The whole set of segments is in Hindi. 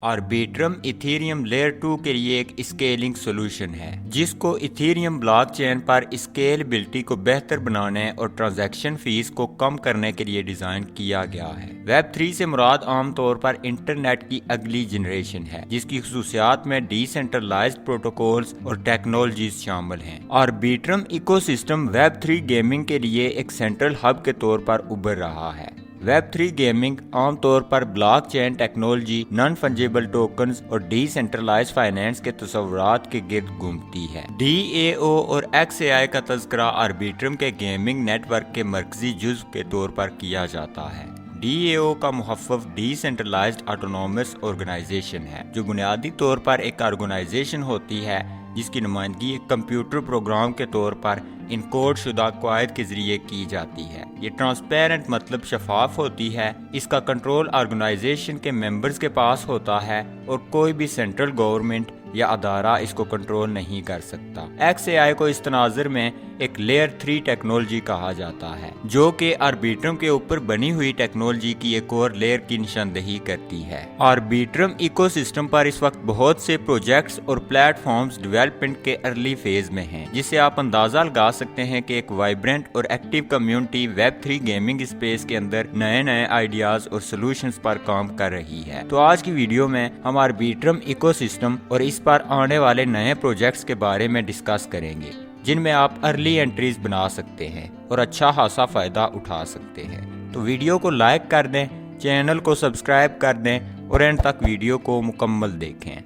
आर्बिट्रम इथेरियम लेयर 2 के लिए एक स्केलिंग सोल्यूशन है जिसको इथेरियम ब्लॉकचेन पर स्केलेबिलिटी को बेहतर बनाने और ट्रांजैक्शन फीस को कम करने के लिए डिजाइन किया गया है। वेब 3 से मुराद आमतौर पर इंटरनेट की अगली जनरेशन है जिसकी खुसूसियात में डिसेंट्रलाइज्ड प्रोटोकॉल्स और टेक्नोलॉजीज शामिल हैं। आर्बिट्रम इकोसिस्टम वेब 3 गेमिंग के लिए एक सेंट्रल हब के तौर पर उभर रहा है। वेब 3 गेमिंग आमतौर पर blockchain technology, non fungible tokens और डिसेंट्रलाइज्ड फाइनेंस के तस्वुरात के गिर्द घूमती है। DAO और XAI का तज़किरा आर्बिट्रम के गेमिंग नेटवर्क के मरकजी जुज़ के तौर पर किया जाता है। DAO का मुहफ़्फ़ज़ डिसेंट्रलाइज्ड ऑटोनोमस ऑर्गेनाइजेशन है जो बुनियादी तौर पर एक ऑर्गेनाइजेशन होती है जिसकी नुमाइंदगी एक कंप्यूटर प्रोग्राम के तौर पर इनकोड शुदा क़वायद के जरिए की जाती है। ये ट्रांसपेरेंट मतलब शफाफ होती है। इसका कंट्रोल ऑर्गेनाइजेशन के मेंबर्स के पास होता है और कोई भी सेंट्रल गवर्नमेंट या अदारा इसको कंट्रोल नहीं कर सकता। XAI को इस तनाज़ुर में एक लेयर 3 टेक्नोलॉजी कहा जाता है जो कि आर्बिट्रम के ऊपर बनी हुई टेक्नोलॉजी की एक और लेयर की निशानदेही करती है। आर्बिट्रम इकोसिस्टम पर इस वक्त बहुत से प्रोजेक्ट्स और प्लेटफॉर्म्स डेवलपमेंट के अर्ली फेज में हैं, जिससे आप अंदाजा लगा सकते हैं कि एक वाइब्रेंट और active community web 3 gaming space के अंदर नए नए आइडियाज और सोल्यूशंस पर काम कर रही है। तो आज की वीडियो में हम आर्बिट्रम इकोसिस्टम और इस पर आने वाले नए प्रोजेक्ट्स के बारे में डिस्कस करेंगे जिनमें आप अर्ली एंट्रीज बना सकते हैं और अच्छा खासा फायदा उठा सकते हैं। तो वीडियो को लाइक कर दें, चैनल को सब्सक्राइब कर दें और एंड तक वीडियो को मुकम्मल देखें।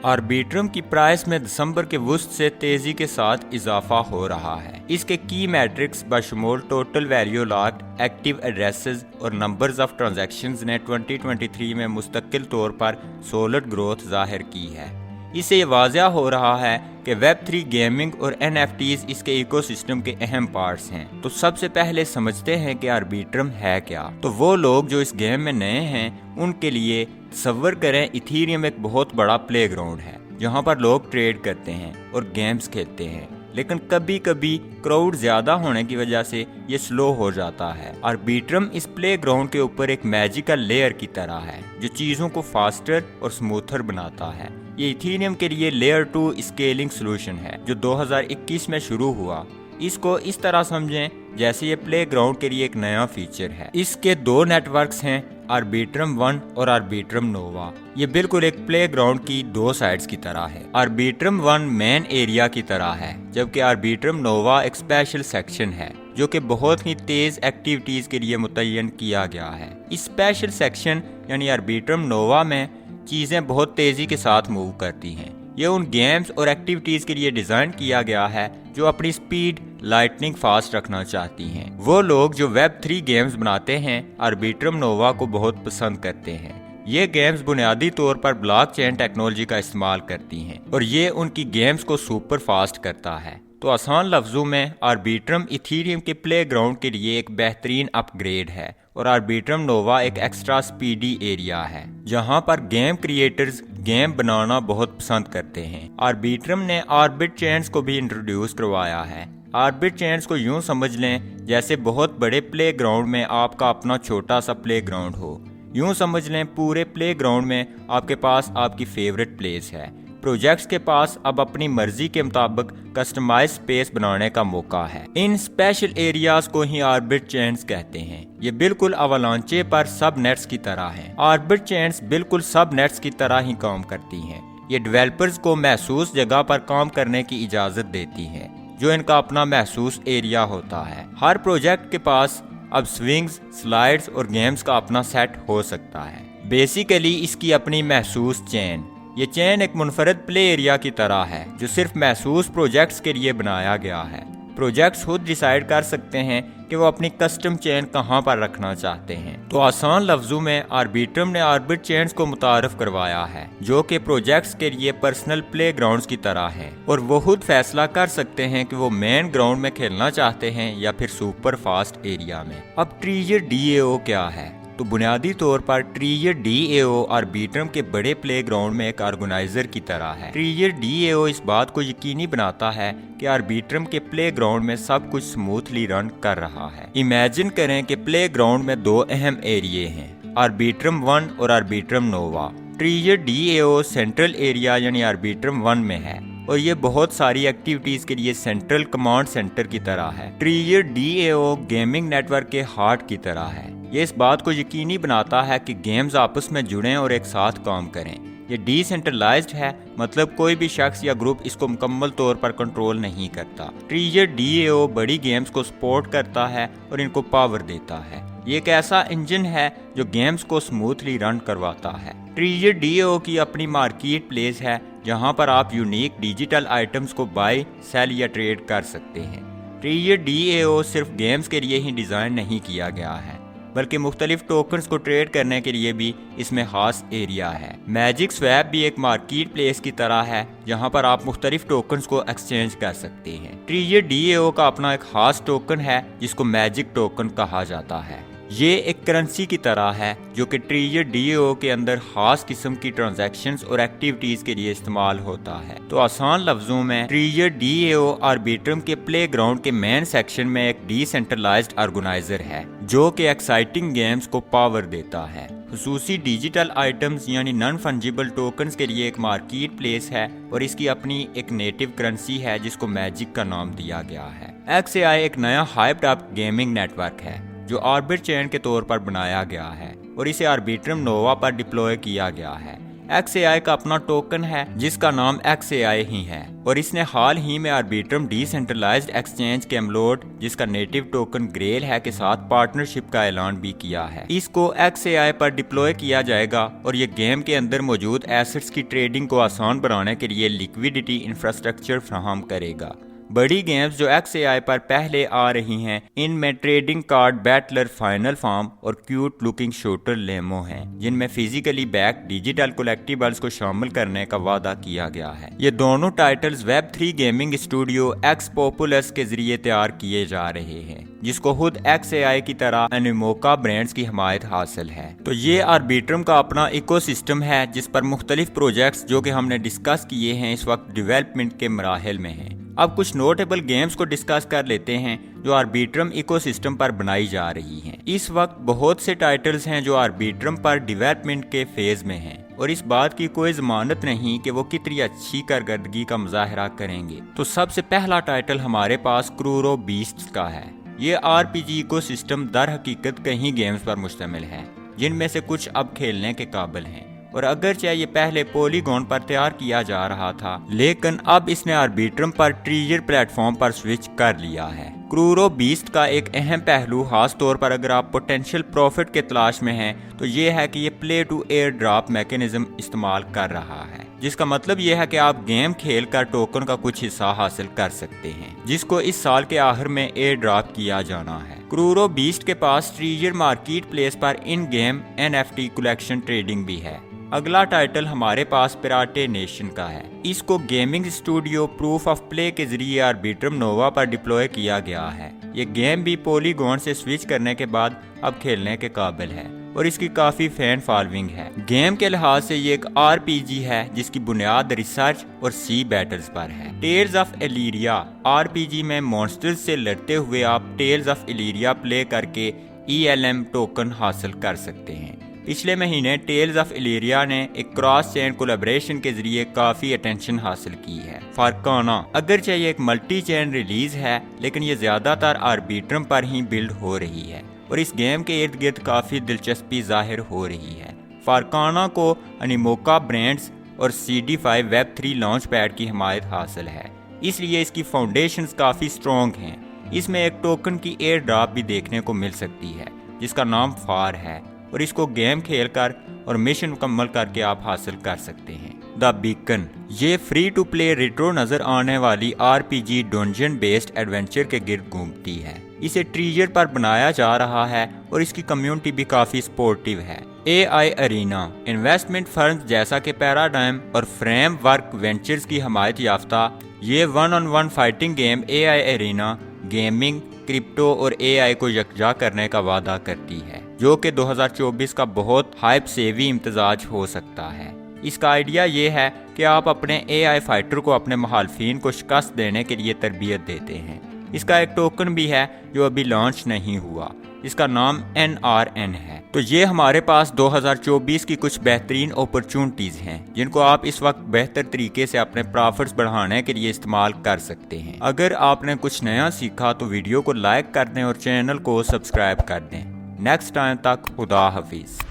आर्बिट्रम की प्राइस में दिसंबर के वुस्त से तेजी के साथ इजाफा हो रहा है। इसके की मैट्रिक्स बशमूल total value locked, active addresses और नंबर्स ऑफ ट्रांजैक्शंस ने 2023 में मुस्तकिल तौर पर सॉलिड ग्रोथ जाहिर की है। इससे ये वाज़िया हो रहा है कि वेब 3 गेमिंग और NFTs इसके इकोसिस्टम के अहम पार्ट्स हैं। तो सबसे पहले समझते हैं कि आर्बिट्रम है क्या। तो वो लोग जो इस गेम में नए हैं उनके लिए तसव्वुर करें इथेरियम एक बहुत बड़ा प्लेग्राउंड है जहाँ पर लोग ट्रेड करते हैं और गेम्स खेलते हैं, लेकिन कभी कभी क्राउड ज्यादा होने की वजह से ये स्लो हो जाता है। आर्बिट्रम इस प्लेग्राउंड के ऊपर एक मैजिकल लेयर की तरह है जो चीजों को फास्टर और स्मूथर बनाता है। ये इथेरियम के लिए लेयर 2 स्केलिंग सोल्यूशन है जो 2021 में शुरू हुआ। इसको इस तरह समझें जैसे ये प्लेग्राउंड के लिए एक नया फीचर है। इसके दो नेटवर्क्स हैं, आर्बिट्रम 1 और आर्बिट्रम नोवा। ये बिल्कुल एक प्लेग्राउंड की दो साइड्स की तरह है। आर्बिट्रम 1 मेन एरिया की तरह है जबकि आर्बिट्रम नोवा एक स्पेशल सेक्शन है जो कि बहुत ही तेज एक्टिविटीज के लिए मुतय्यन किया गया है। इस स्पेशल सेक्शन यानी आर्बिट्रम नोवा में चीजें बहुत तेजी के साथ मूव करती हैं। ये उन गेम्स और एक्टिविटीज के लिए डिजाइन किया गया है जो अपनी स्पीड लाइटनिंग फास्ट रखना चाहती हैं। वो लोग जो वेब 3 गेम्स बनाते हैं आर्बिट्रम नोवा को बहुत पसंद करते हैं। ये गेम्स बुनियादी तौर पर ब्लॉकचेन टेक्नोलॉजी का इस्तेमाल करती हैं और ये उनकी गेम्स को सुपर फास्ट करता है। तो आसान लफ्जों में आर्बिट्रम इथेरियम के प्लेग्राउंड के लिए एक बेहतरीन अपग्रेड है और आर्बिट्रम नोवा एक एक्स्ट्रा स्पीडी एरिया है जहां पर गेम क्रिएटर्स गेम बनाना बहुत पसंद करते हैं। आर्बिट्रम ने ऑर्बिट चेन्स को भी इंट्रोड्यूस करवाया है। ऑर्बिट चेन्स को यूं समझ लें जैसे बहुत बड़े प्लेग्राउंड में आपका अपना छोटा सा प्लेग्राउंड हो। यूं समझ लें पूरे प्लेग्राउंड में आपके पास आपकी फेवरेट प्लेस है। प्रोजेक्ट्स के पास अब अपनी मर्जी के मुताबिक कस्टमाइज स्पेस बनाने का मौका है। इन स्पेशल एरियाज को ही ऑर्बिट चेन्स कहते हैं। ये बिल्कुल अवलांचे पर सब नेट्स की तरह हैं। ऑर्बिट चेन्स बिल्कुल सब नेट्स की तरह ही काम करती हैं। ये डेवलपर्स को महसूस जगह पर काम करने की इजाजत देती हैं जो इनका अपना महसूस एरिया होता है। हर प्रोजेक्ट के पास अब स्विंग्स, स्लाइड्स और गेम्स का अपना सेट हो सकता है। बेसिकली इसकी अपनी महसूस चेन। ये चेन एक मुनफरद प्ले एरिया की तरह है जो सिर्फ महसूस प्रोजेक्ट्स के लिए बनाया गया है। प्रोजेक्ट्स खुद डिसाइड कर सकते हैं कि वो अपनी कस्टम चेन कहाँ पर रखना चाहते हैं। तो आसान लफ्जों में आर्बिट्रम ने ऑर्बिट चेन्स को मुतारफ करवाया है जो कि प्रोजेक्ट्स के लिए पर्सनल प्ले ग्राउंड्स की तरह हैं और वो खुद फैसला कर सकते हैं कि वो मेन ग्राउंड में खेलना चाहते हैं या फिर सुपर फास्ट एरिया में। अब ट्रीजर DAO क्या है? तो बुनियादी तौर पर ट्रियर DAO आर्बिट्रम के बड़े प्ले ग्राउंड में एक ऑर्गेनाइजर की तरह है। ट्रियर DAO इस बात को यकीनी बनाता है कि आर्बिट्रम के प्ले ग्राउंड में सब कुछ स्मूथली रन कर रहा है। इमेजिन करें कि प्ले ग्राउंड में दो अहम एरिए हैं, आर्बिट्रम 1 और आर्बिट्रम नोवा। ट्रियर DAO सेंट्रल एरिया यानी आर्बिट्रम 1 में है और ये बहुत सारी एक्टिविटीज के लिए सेंट्रल कमांड सेंटर की तरह है। ट्रियर DAO गेमिंग नेटवर्क के हार्ट की तरह है। ये इस बात को यकीनी बनाता है कि गेम्स आपस में जुड़ें और एक साथ काम करें। ये डिसेंट्रलाइज्ड है, मतलब कोई भी शख्स या ग्रुप इसको मुकम्मल तौर पर कंट्रोल नहीं करता। ट्रियर DAO बड़ी गेम्स को सपोर्ट करता है और इनको पावर देता है। ये एक ऐसा इंजन है जो गेम्स को स्मूथली रन करवाता है। ट्रियर DAO की अपनी मार्केट प्लेस है जहां पर आप यूनिक डिजिटल आइटम्स को बाय, सेल या ट्रेड कर सकते हैं। ट्रियर DAO सिर्फ गेम्स के लिए ही डिज़ाइन नहीं किया गया है, बल्कि मुख्तलिफ टोकन्स को ट्रेड करने के लिए भी इसमें खास एरिया है। मैजिक स्वैप भी एक मार्केट प्लेस की तरह है जहां पर आप मुख्तलिफ टोकन्स को एक्सचेंज कर सकते हैं। ट्रियर DAO का अपना एक खास टोकन है जिसको मैजिक टोकन कहा जाता है। ये एक करेंसी की तरह है जो कि ट्रियर DAO के अंदर खास किस्म की ट्रांजैक्शंस और एक्टिविटीज के लिए इस्तेमाल होता है। तो आसान लफ्जों में ट्रियर DAO आर्बिट्रम के प्ले ग्राउंड के मेन सेक्शन में एक डिसेंट्रलाइज्ड ऑर्गेनाइजर है जो कि एक्साइटिंग गेम्स को पावर देता है। खुसूसी डिजिटल आइटम्स यानी नॉन फंजिबल टोकन्स के लिए एक मार्केट प्लेस है और इसकी अपनी एक नेटिव करेंसी है जिसको मैजिक का नाम दिया गया है। XAI एक नया हाइप्ड अप गेमिंग नेटवर्क है जो ऑर्बिट चेन के तौर पर बनाया गया है और इसे आर्बिट्रम नोवा पर डिप्लॉय किया गया है। XAI का अपना टोकन है जिसका नाम XAI ही है और इसने हाल ही में आर्बिट्रम डिसेंट्रलाइज्ड एक्सचेंज कैमलोट जिसका नेटिव टोकन ग्रेल है के साथ पार्टनरशिप का ऐलान भी किया है। इसको XAI पर डिप्लॉय किया जाएगा और ये गेम के अंदर मौजूद एसेट्स की ट्रेडिंग को आसान बनाने के लिए लिक्विडिटी इंफ्रास्ट्रक्चर फराहम करेगा। बड़ी गेम्स जो XAI पर पहले आ रही हैं इनमें trading card Buttler final form और क्यूट लुकिंग शूटर लेमो हैं जिनमें फिजिकली बैक डिजिटल कलेक्टिबल्स को शामिल करने का वादा किया गया है। ये दोनों titles Web3 gaming studio X Populous के जरिए तैयार किए जा रहे हैं जिसको खुद XAI की तरह एनिमोका ब्रांड्स की हिमायत हासिल है। तो ये आर्बिट्रम का अपना इकोसिस्टम है जिस पर मुख्तलिफ प्रोजेक्ट्स जो कि हमने डिस्कस किए हैं इस वक्त डेवलपमेंट के मराहिल में हैं। अब कुछ नोटेबल गेम्स को डिस्कस कर लेते हैं जो आर्बिट्रम इकोसिस्टम पर बनाई जा रही हैं। इस वक्त बहुत से टाइटल्स हैं जो आर्बिट्रम पर डेवलपमेंट के फेज में हैं और इस बात की कोई जमानत नहीं कि वो कितनी अच्छी कारकर्दगी का मुजाहरा करेंगे। तो सबसे पहला टाइटल हमारे पास क्रूरो बीस्ट्स का है। ये RPG इकोसिस्टम दर हकीकत कई गेम्स पर मुश्तमिल है जिनमें से कुछ अब खेलने के काबिल हैं और अगरचे ये पहले पॉलीगॉन पर तैयार किया जा रहा था लेकिन अब इसने आर्बिट्रम पर ट्रियर प्लेटफॉर्म पर स्विच कर लिया है। क्रूरो बीस्ट का एक अहम पहलू खास तौर पर अगर आप पोटेंशियल प्रॉफिट के तलाश में हैं तो ये है कि ये play to air drop mechanism इस्तेमाल कर रहा है जिसका मतलब ये है कि आप गेम खेल कर टोकन का कुछ हिस्सा हासिल कर सकते हैं जिसको इस साल के आखिर में एयर ड्रॉप किया जाना है। क्रूरो बीस्ट के पास ट्रियर मार्केट प्लेस पर इन गेम NFT कलेक्शन ट्रेडिंग भी है। अगला टाइटल हमारे पास पिराटे नेशन का है। इसको gaming studio proof of play के जरिए आर्बिट्रम नोवा पर डिप्लॉय किया गया है। ये गेम भी पॉलीगॉन से स्विच करने के बाद अब खेलने के काबिल है और इसकी काफी फैन फॉलोइंग है। गेम के लिहाज से ये एक RPG है जिसकी बुनियाद रिसर्च और सी बैटल्स पर है। टेल्स ऑफ इलीरिया RPG में मॉन्स्टर्स से लड़ते हुए आप टेल्स ऑफ इलीरिया प्ले करके ELM टोकन हासिल कर सकते हैं। पिछले महीने टेल्स ऑफ इलीरिया ने एक क्रॉस चेन कोलैबोरेशन के जरिए काफी अटेंशन हासिल की है। फारकाना अगरचे ये एक मल्टी चेन रिलीज है लेकिन ये ज्यादातर आर्बिट्रम पर ही बिल्ड हो रही है और इस गेम के इर्द गिर्द काफी दिलचस्पी जाहिर हो रही है। फारकाना को एनिमोका ब्रांड्स और CD5 Web3 लॉन्च पैड की हिमायत हासिल है इसलिए इसकी फाउंडेशंस काफी स्ट्रॉन्ग हैं। इसमें एक टोकन की एयर ड्रॉप भी देखने को मिल सकती है जिसका नाम फार है और इसको गेम खेलकर और मिशन मुकम्मल करके आप हासिल कर सकते हैं। द बीकन ये फ्री टू प्ले रेट्रो नजर आने वाली RPG डंजन बेस्ड एडवेंचर के गिर्द घूमती है। इसे ट्रियर पर बनाया जा रहा है और इसकी कम्युनिटी भी काफी सपोर्टिव है। AI अरीना इन्वेस्टमेंट फर्म जैसा कि पैराडाइम और फ्रेमवर्क वेंचर्स की हिमायत याफ्ता ये 1-on-1 fighting game AI arena gaming, crypto और AI को यकजा करने का वादा करती है जो कि 2024 का बहुत हाइप सेवी इम्तजाज हो सकता है। इसका आइडिया ये है कि आप अपने AI फाइटर को अपने मुखालफिन को शिकस्त देने के लिए तरबियत देते हैं। इसका एक टोकन भी है जो अभी लॉन्च नहीं हुआ, इसका नाम NRN है। तो ये हमारे पास 2024 की कुछ बेहतरीन अपॉर्चुनिटीज़ हैं जिनको आप इस वक्त बेहतर तरीके से अपने प्रॉफिट्स बढ़ाने के लिए इस्तेमाल कर सकते हैं। अगर आपने कुछ नया सीखा तो वीडियो को लाइक कर दें और चैनल को सब्सक्राइब कर दें। नेक्स्ट टाइम तक खुदा हाफिज़।